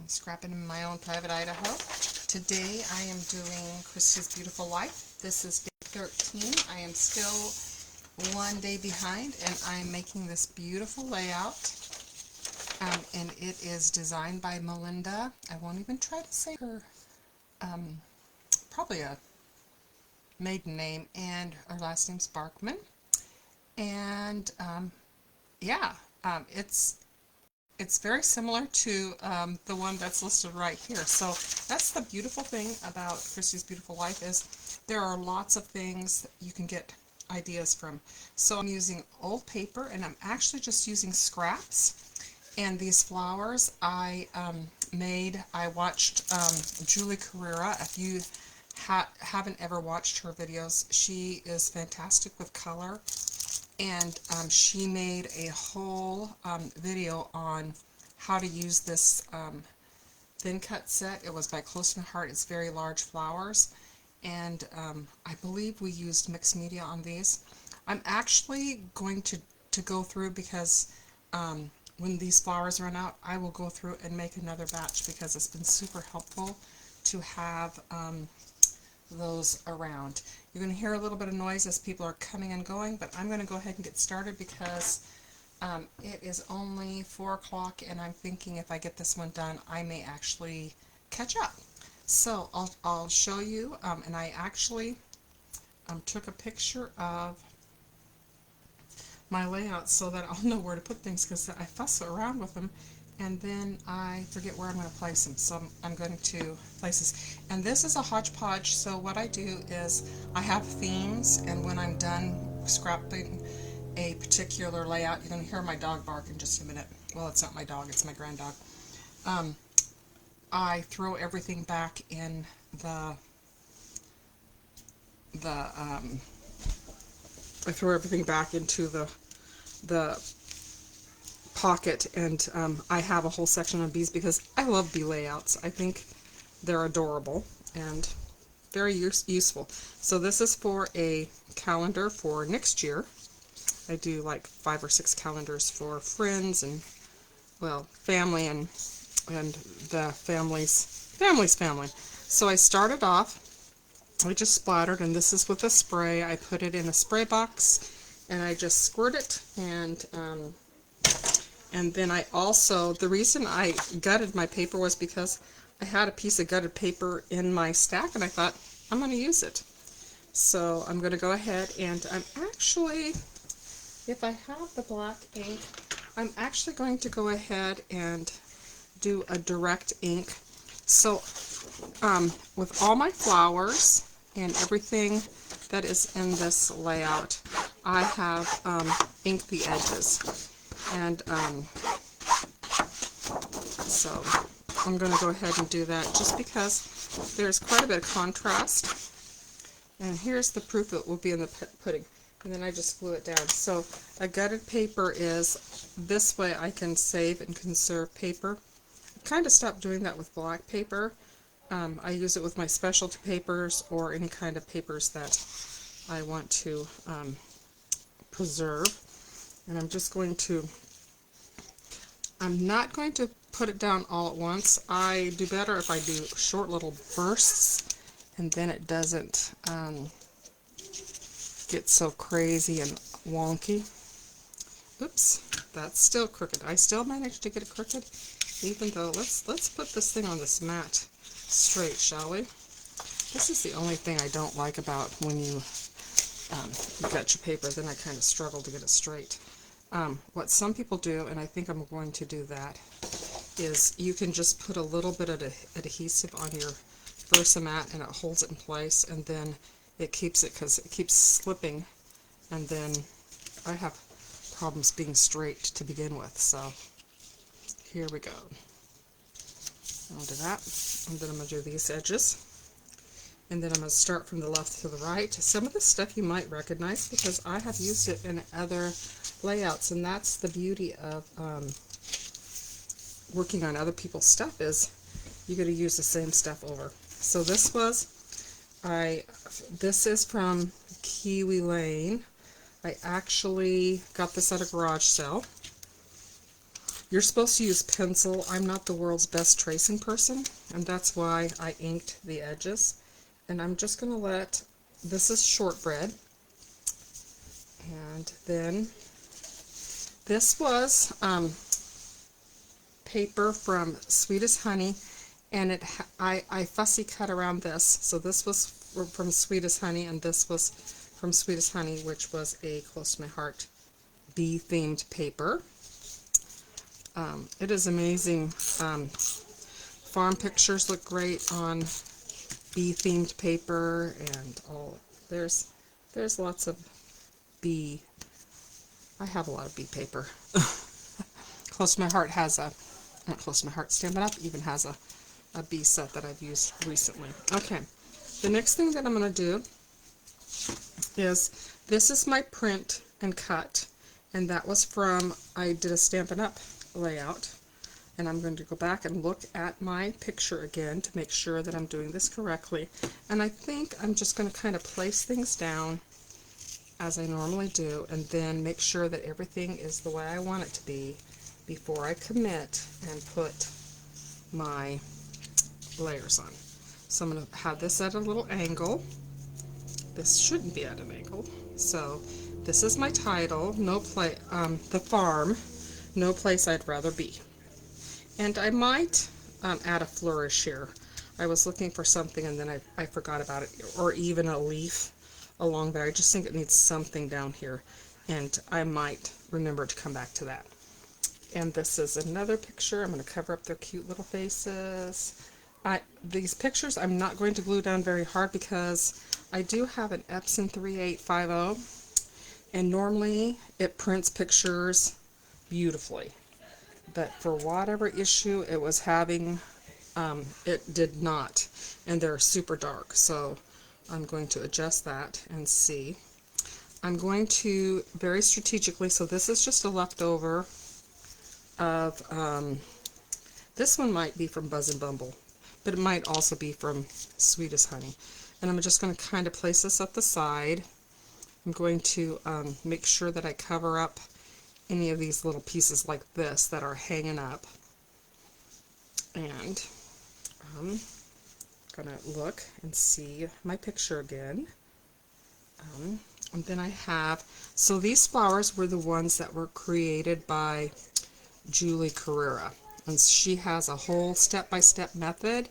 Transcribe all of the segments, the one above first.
Scrapping in my own private Idaho. Today I am doing Christy's Beautiful Life. This is day 13. I am still one day behind, and I'm making this beautiful layout. And it is designed by Melinda. I won't even try to say her, probably a maiden name, and her last name's Barkman. And it's very similar to the one that's listed right here. So that's the beautiful thing about Christy's Beautiful Life, is there are lots of things that you can get ideas from. So I'm using old paper, and I'm actually just using scraps. And these flowers I watched Julie Carriere. If you haven't ever watched her videos, she is fantastic with color. And she made a whole video on how to use this thin cut set. It was by Close to My Heart. It's very large flowers. And I believe we used mixed media on these. I'm actually going to go through, because when these flowers run out, I will go through and make another batch, because it's been super helpful to have those around. You're going to hear a little bit of noise as people are coming and going, but I'm going to go ahead and get started, because it is only 4 o'clock, and I'm thinking if I get this one done, I may actually catch up. So I'll show you, and I actually took a picture of my layout so that I'll know where to put things, because I fuss around with them and then I forget where I'm going to place them. So I'm going to place this. And this is a hodgepodge, so what I do is I have themes, and when I'm done scrapping a particular layout, you're going to hear my dog bark in just a minute. Well, it's not my dog, it's my grand dog. I throw everything back in I throw everything back into the pocket, and I have a whole section on bees because I love bee layouts. I think they're adorable and very useful. So this is for a calendar for next year. I do like 5 or 6 calendars for friends and, well, family and the family's family. So I started off, I just splattered, and this is with a spray. I put it in a spray box and I just squirt it, and then I also, the reason I gutted my paper was because I had a piece of gutted paper in my stack, and I thought, I'm going to use it. So I'm going to go ahead, and I'm actually, if I have the black ink, I'm actually going to go ahead and do a direct ink. So with all my flowers and everything that is in this layout, I have inked the edges. And so I'm going to go ahead and do that, just because there's quite a bit of contrast. And here's the proof that will be in the pudding. And then I just glue it down. So a gutted paper is, this way I can save and conserve paper. I kind of stopped doing that with black paper. I use it with my specialty papers or any kind of papers that I want to preserve. And I'm just going to, I'm not going to put it down all at once. I do better if I do short little bursts, and then it doesn't get so crazy and wonky. Oops, that's still crooked. I still managed to get it crooked, even though, let's put this thing on this mat straight, shall we? This is the only thing I don't like about when you gut your paper, then I kind of struggle to get it straight. What some people do, and I think I'm going to do that, is you can just put a little bit of adhesive on your Versamat, and it holds it in place, and then it keeps it, because it keeps slipping, and then I have problems being straight to begin with. So here we go. I'll do that, and then I'm going to do these edges. And then I'm going to start from the left to the right. Some of this stuff you might recognize because I have used it in other layouts, and that's the beauty of working on other people's stuff, is you're going to use the same stuff over. So this is from Kiwi Lane. I actually got this at a garage sale. You're supposed to use pencil. I'm not the world's best tracing person, and that's why I inked the edges. And I'm just going to let, this is shortbread, and then this was paper from Sweet as Honey, and I fussy cut around this. So this was from Sweet as Honey, and this was from Sweet as Honey, which was a close to my heart bee themed paper. It is amazing. Farm pictures look great on bee themed paper, and all. There's lots of bee. I have a lot of bee paper. Close to my heart has a, not close to my heart, Stand Up even has a bee set that I've used recently. Okay, the next thing that I'm going to do is, this is my print and cut, and that was from, I did a Stampin' Up layout, and I'm going to go back and look at my picture again to make sure that I'm doing this correctly. And I think I'm just going to kind of place things down as I normally do, and then make sure that everything is the way I want it to be before I commit and put my layers on. So I'm going to have this at a little angle. This shouldn't be at an angle. So this is my title, The Farm, No Place I'd Rather Be. And I might add a flourish here. I was looking for something and then I forgot about it, or even a leaf along there. I just think it needs something down here, and I might remember to come back to that. And this is another picture. I'm going to cover up their cute little faces. These pictures I'm not going to glue down very hard because I do have an Epson 3850, and normally it prints pictures beautifully, but for whatever issue it was having, it did not, and they're super dark. So I'm going to adjust that and see. I'm going to very strategically, so this is just a leftover of, this one might be from Buzz and Bumble, but it might also be from Sweet as Honey. And I'm just going to kind of place this at the side. I'm going to make sure that I cover up any of these little pieces like this that are hanging up. And I'm going to look and see my picture again. And then I have, so these flowers were the ones that were created by Julie Carriere, and she has a whole step-by-step method.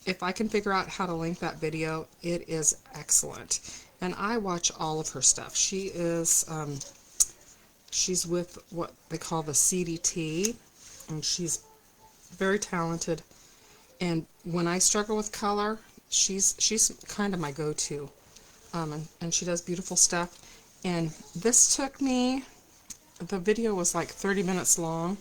If I can figure out how to link that video, it is excellent. And I watch all of her stuff. She is, she's with what they call the CDT, and she's very talented. And when I struggle with color, she's kind of my go-to. And she does beautiful stuff. And this took me, the video was like 30 minutes long,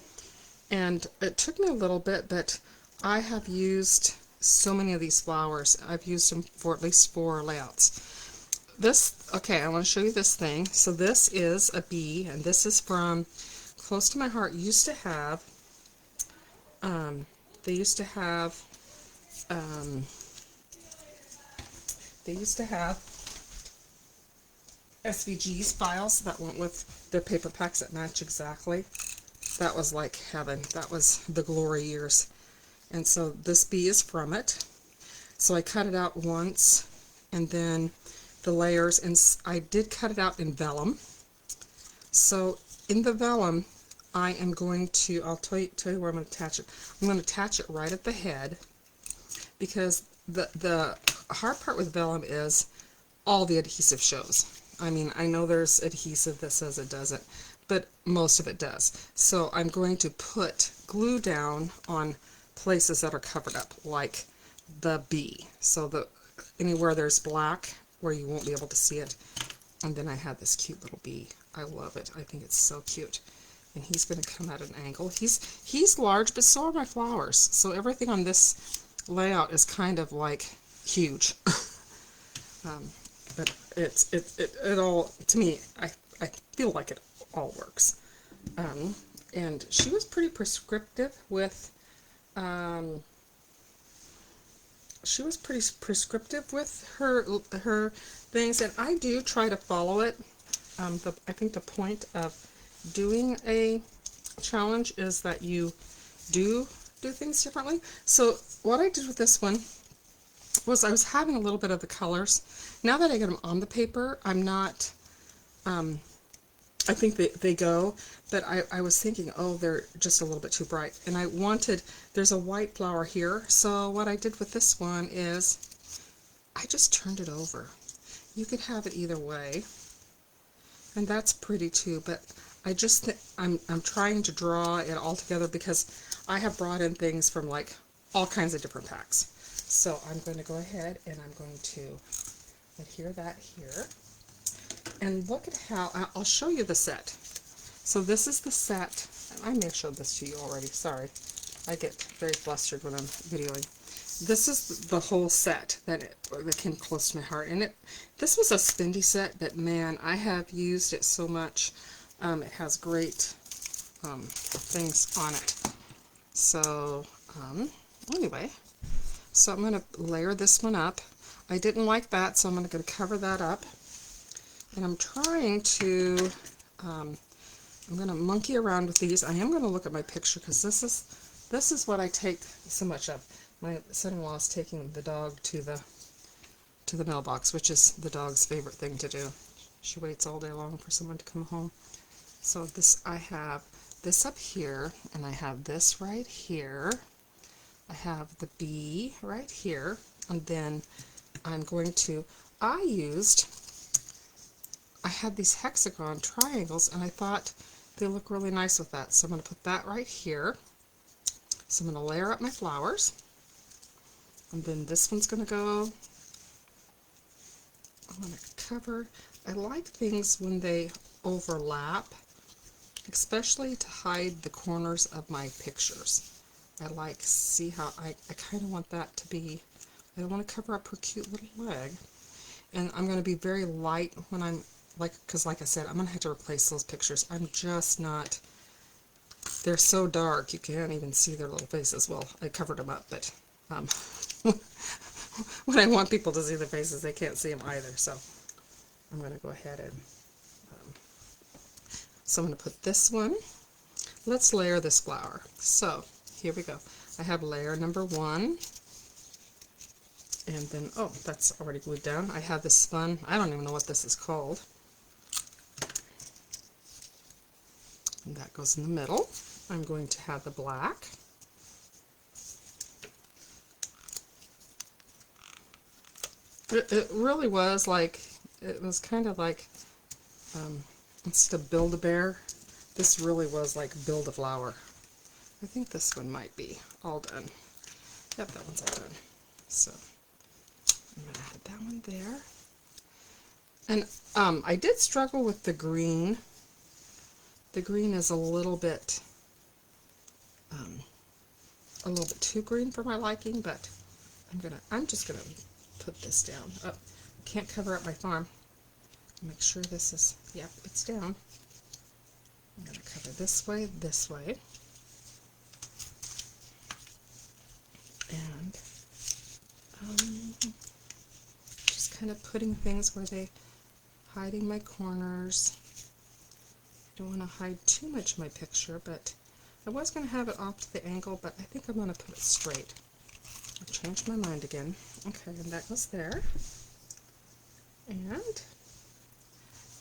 and it took me a little bit, but I have used so many of these flowers. I've used them for at least 4 layouts. This, okay, I want to show you this thing. So this is a bee, and this is from Close to My Heart. Used to have, they used to have SVGs files that went with their paper packs that match exactly. That was like heaven. That was the glory years. And so this bee is from it. So I cut it out once, and then the layers, and I did cut it out in vellum. So in the vellum, I am going to, I'll tell you where I'm going to attach it. I'm going to attach it right at the head, because the hard part with vellum is all the adhesive shows. I mean, I know there's adhesive that says it doesn't, but most of it does. So I'm going to put glue down on places that are covered up, like the bee. So anywhere there's black where you won't be able to see it. And then I had this cute little bee. I love it. I think it's so cute. And he's going to come at an angle. He's large, but so are my flowers. So everything on this layout is kind of like huge. But it all, to me, I feel like it all works. And she was pretty prescriptive with her things, and I do try to follow it. I think the point of doing a challenge is that you do things differently. So what I did with this one was I was having a little bit of the colors. Now that I get them on the paper, I'm not, I think they go, but I was thinking, oh, they're just a little bit too bright. And I wanted, there's a white flower here, so what I did with this one is I just turned it over. You could have it either way, and that's pretty too, but I just I'm trying to draw it all together because I have brought in things from like all kinds of different packs. So I'm going to go ahead and I'm going to adhere that here. And look at how, I'll show you the set. So this is the set, and I may have showed this to you already, sorry. I get very flustered when I'm videoing. This is the whole set that came close to my heart. And this was a spendy set, but man, I have used it so much. It has great things on it. So anyway, so I'm going to layer this one up. I didn't like that, so I'm going to cover that up. And I'm trying to, I'm going to monkey around with these. I am going to look at my picture because this is what I take so much of. My son-in-law is taking the dog to the mailbox, which is the dog's favorite thing to do. She waits all day long for someone to come home. So this, I have this up here, and I have this right here. I have the bee right here, and then I'm going to, I had these hexagon triangles, and I thought they look really nice with that. So I'm going to put that right here. So I'm going to layer up my flowers. And then this one's going to go, I'm going to cover. I like things when they overlap, especially to hide the corners of my pictures. I like, see how I kind of want that to be, I want to cover up her cute little leg. And I'm going to be very light when I'm, because like I said, I'm going to have to replace those pictures. I'm just not, they're so dark you can't even see their little faces. Well, I covered them up, but when I want people to see their faces, they can't see them either. So I'm going to go ahead and, so I'm going to put this one. Let's layer this flower. So here we go. I have layer number 1. And then, oh, that's already glued down. I have this fun, I don't even know what this is called. And that goes in the middle. I'm going to have the black. It really was like, it was kind of like, instead of Build-A-Bear, this really was like Build-A-Flower. I think this one might be all done. Yep, that one's all done. So I'm going to add that one there. And I did struggle with the green. The green is a little bit too green for my liking, but I'm just gonna put this down. Oh, can't cover up my farm. Make sure this is, yep, it's down. I'm gonna cover this way, and just kind of putting things where they, hiding my corners. Don't want to hide too much of my picture, but I was going to have it off to the angle, but I think I'm going to put it straight. I've changed my mind again. Okay, and that goes there. And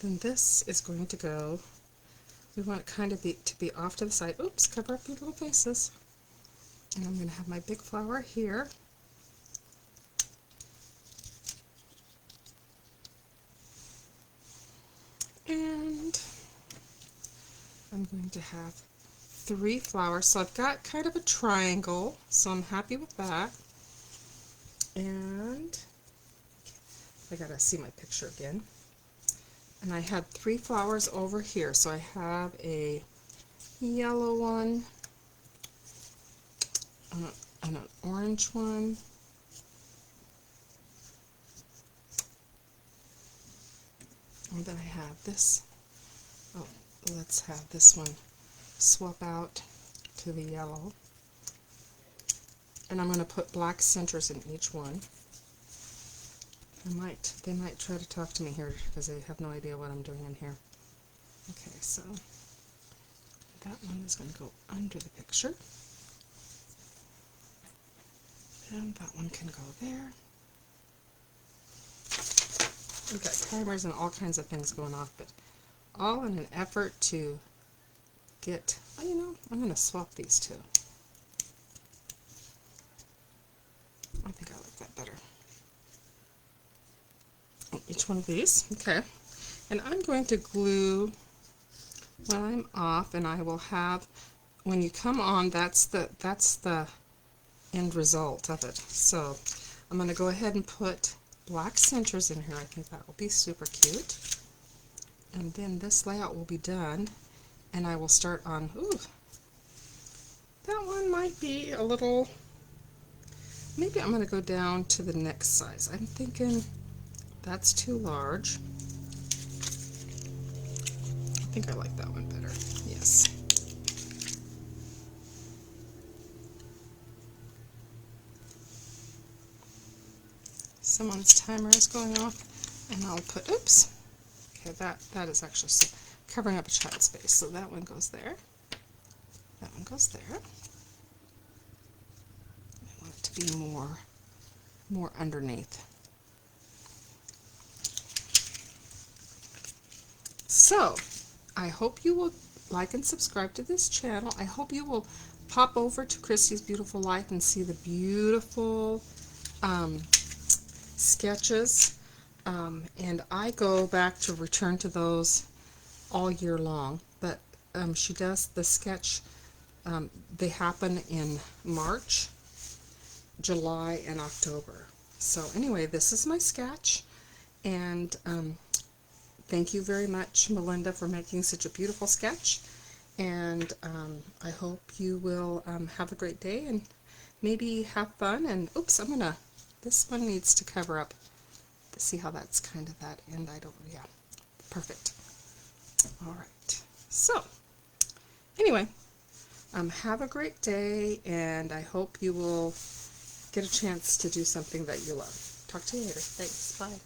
then this is going to go, we want it kind of to be off to the side. Oops, cover up your little faces. And I'm going to have my big flower here. And I'm going to have 3 flowers. So I've got kind of a triangle, so I'm happy with that. And I gotta see my picture again. And I had 3 flowers over here. So I have a yellow one, and an orange one, and then I have this. Oh, let's have this one swap out to the yellow. And I'm going to put black centers in each one. They might try to talk to me here because they have no idea what I'm doing in here. Okay, so That one is going to go under the picture. And that one can go there. We've got timers and all kinds of things going off, but all in an effort to get, oh, you know, I'm going to swap these two. I think I like that better. Each one of these, okay. And I'm going to glue when I'm off, and I will have, when you come on, that's the end result of it. So I'm going to go ahead and put black centers in here. I think that will be super cute. And then this layout will be done, and I will start on, ooh, that one might be a little, maybe I'm going to go down to the next size. I'm thinking that's too large. I think I like that one better. Yes. Someone's timer is going off, and I'll put, oops, okay, that is actually covering up a child's face, so that one goes there. That one goes there. I want it to be more underneath. So, I hope you will like and subscribe to this channel. I hope you will pop over to Christy's Beautiful Life and see the beautiful sketches. And I go back to return to those all year long. But she does the sketch, they happen in March, July, and October. So anyway, this is my sketch. And thank you very much, Melinda, for making such a beautiful sketch, and I hope you will have a great day and maybe have fun. And oops, this one needs to cover up. See how that's kind of that end? Yeah, perfect. All right. So anyway, have a great day, and I hope you will get a chance to do something that you love. Talk to you later. Thanks. Bye.